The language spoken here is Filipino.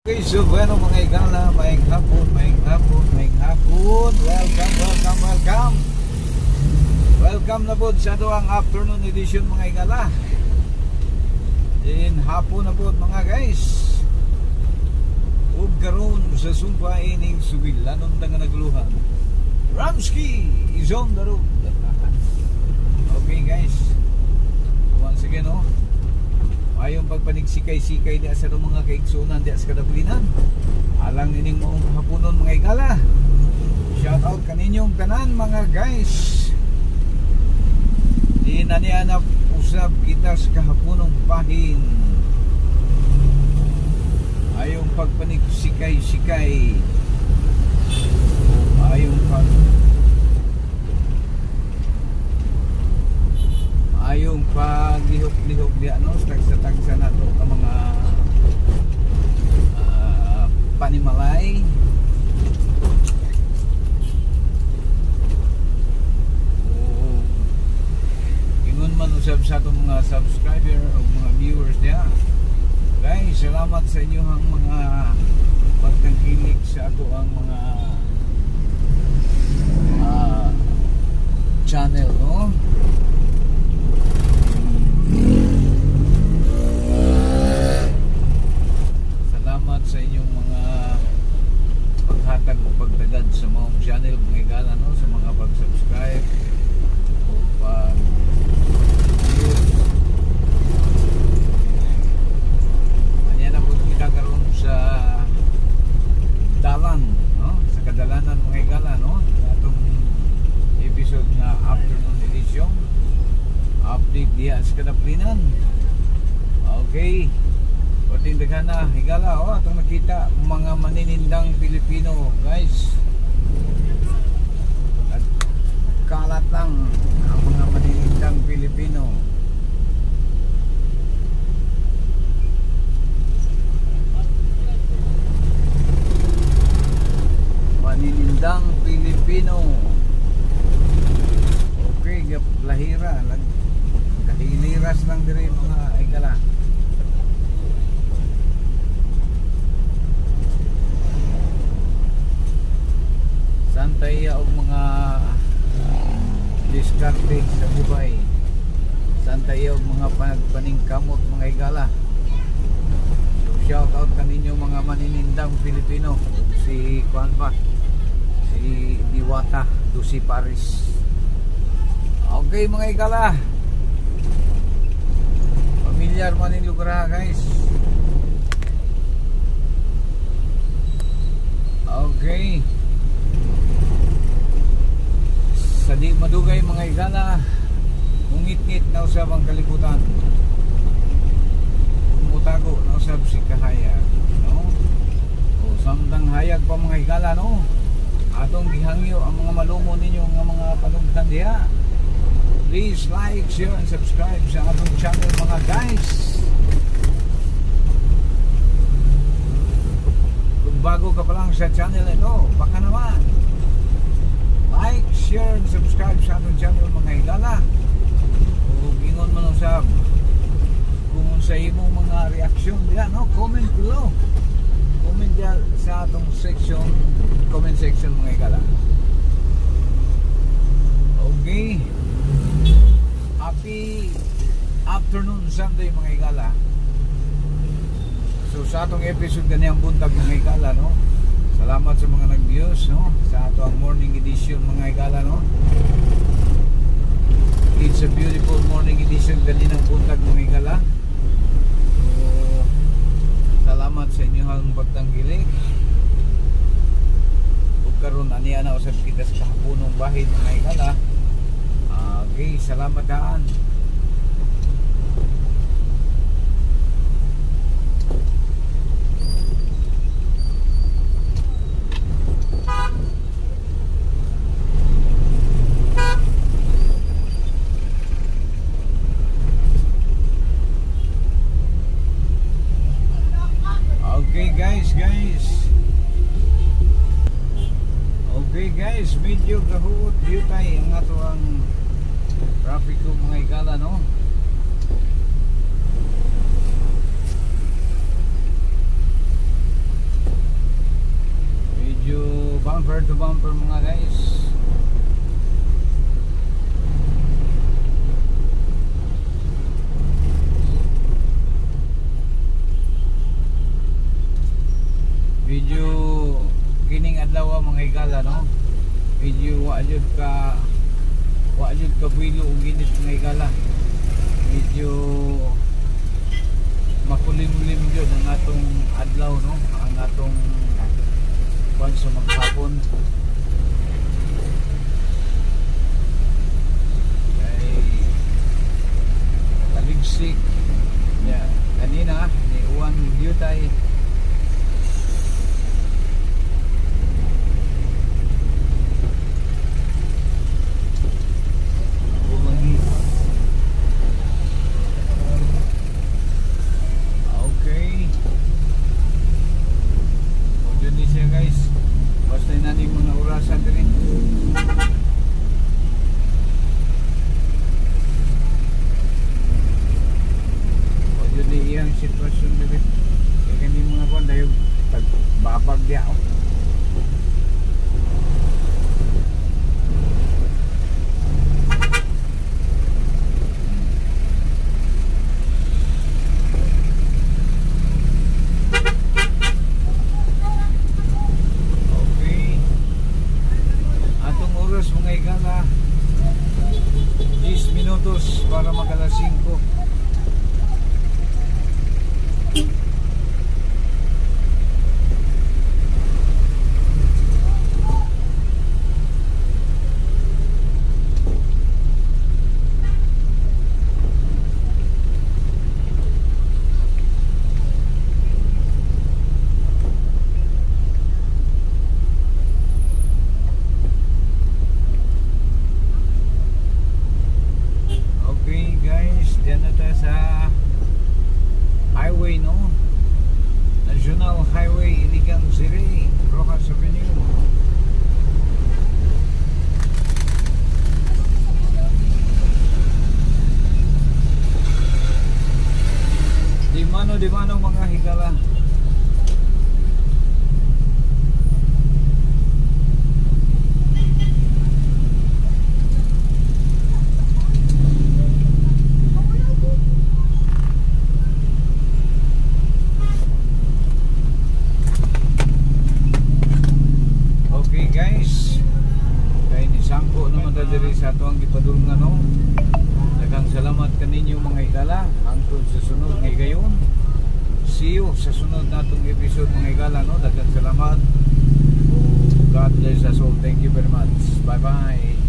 Okay, so bueno mga igala, maing hapon. Welcome na po sa doang afternoon edition mga igala. Din hapon na po mga guys. Ug karon sa sumpa ining subilanon nga nagluhan. Ramsky is on the road. Okay guys. Once again ayong pagpanig-sikay-sikay di sa mga kaigsunan di sa kadabulinan. Alang ining maong hapunon mga igala. Shout out kaninyong tanan mga guys. Di na niya usab kita sa kahapunong bahin. Ayong pagpanig-sikay-sikay. Ayong paglihok-lihok di tagsa-tagsa na to ang mga panimalay. Ingon man usab sa itong mga subscriber o mga viewers niya. Guys, salamat sa inyong mga pagtangkilik sa ato ang mga channel, no? Salamat sa inyong mga paghatag o pagdagad sa mga channel mga igala, no? Sa mga pag-subscribe o pag-view. Anya na po kita karoon sa dalan, no? Sa kadalanan mga igala, no? Atong episode na afternoon edition update diya sa kadaplinan. Okay, o tindaghan na higala atong nakita mga maninindang Pilipino guys. At kalat lang ang mga maninindang Pilipino. Maninindang Pilipino. Okay, lahira lang. Kahiliras lang diri mga igala. Santaya og mga diskarte sa Dubai. Santaya og mga paningkamot mga igala. So shout out kaninyo mga maninindang Pilipino. Si Juan pa, si Diwata, Dusi Paris. Okay mga igala. Pamilyar man yung lugar guys. Okay. Sa di madugay mga igala, ngit-ngit na usab ang kalibutan. Mutago na usab si kahaya, no? O samtang hayag pa mga igala, no? Atong gihangyo ang mga malumo ninyo nga mga panugtan diha. Please like, share, and subscribe sa atong channel mga guys. Kung bago ka pa lang sa channel ito, baka naman like, share, and subscribe sa atong channel mga igala. O gingon man usab kung sa imong mga reaksyon diyan, no? Comment below. Comment diyan sa atong section, comment section mga igala. Okay. Happy afternoon Sunday mga igala. So sa atong episode ganiyang buntag mga igala, no? Salamat sa mga nag-views, no? Sa atong morning edition mga igala, no? It's a beautiful morning edition ganinang buntag mga igala. So salamat sa inyong pagtangkilik. Ug karon ani ana usab kita sa hapunong bahin mga igala. Okay, salamat daan. Okay guys. Okay guys, medyo gahuot yutay ang ato ang traffic ko mga igala, no? bumper to bumper mga guys. Medyo kining adlaw mga higala no. Medyo wa jud ka builo og ginit mga higala. Medyo makulimlim jud ang atong adlaw no, ang atong buwan sa maghapon. Kay taligsik ya kanina ni uwan gyutay. Sitwasyon dito kaya ganyan mga po dahil pagbabag diya okay atong oras mga igala 10 minutos para mag-alas 5. Highway no, National Highway Iligan City, Rojas Avenue. Di mano mga higala. Guys, kay ni sangko naman ta diri sa ato ang gipadulungan no. Daghang salamat kaninyo mga higala. Hangtod sa sunod nga gayon. See you sa sunod natong episode mga higala no. Daghang salamat. God bless us all. Thank you very much. Bye bye.